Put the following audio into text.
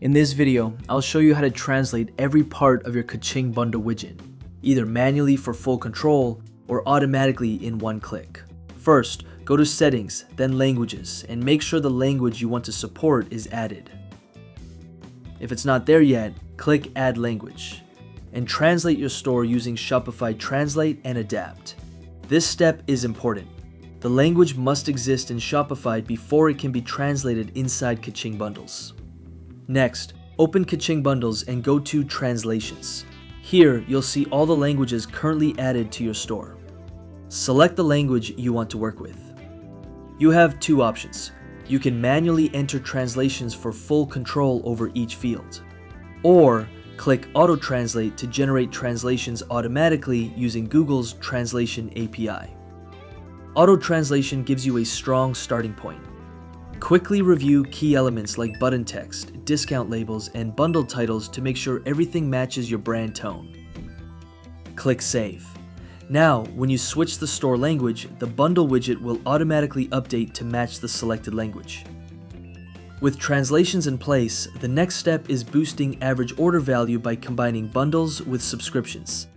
In this video, I'll show you how to translate every part of your Kaching Bundle widget, either manually for full control or automatically in one click. First, go to Settings, then Languages, and make sure the language you want to support is added. If it's not there yet, click Add Language, and translate your store using Shopify Translate and Adapt. This step is important. The language must exist in Shopify before it can be translated inside Kaching Bundles. Next, open Kaching Bundles and go to Translations. Here, you'll see all the languages currently added to your store. Select the language you want to work with. You have two options. You can manually enter translations for full control over each field, or click Auto Translate to generate translations automatically using Google's Translation API. Auto translation gives you a strong starting point. Quickly review key elements like button text, discount labels, and bundle titles to make sure everything matches your brand tone. Click Save. Now, when you switch the store language, the bundle widget will automatically update to match the selected language. With translations in place, the next step is boosting average order value by combining bundles with subscriptions.